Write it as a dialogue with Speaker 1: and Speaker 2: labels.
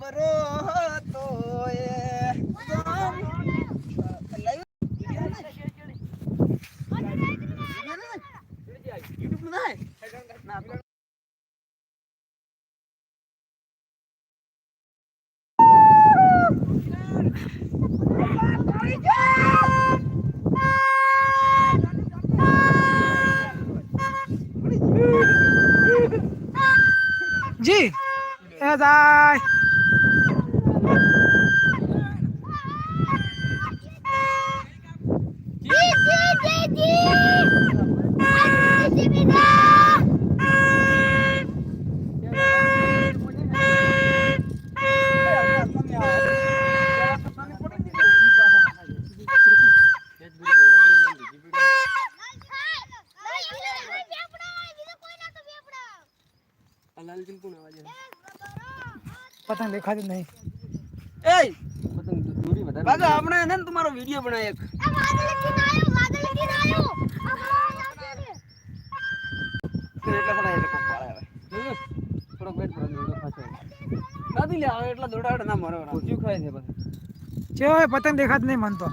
Speaker 1: જબરો હતો એ
Speaker 2: જી એ જાય પતંગ દેખાતી નહીં
Speaker 1: એ બાગા આપણે એને તમારો વિડિયો બનાય એક થોડોક વેટ કરો દોડો ખાસો દાદી લે આવે એટલા દોડાડ ના મારો જીવ ખાય છે બસ
Speaker 2: છે પતંગ દેખાતી નહીં મન તો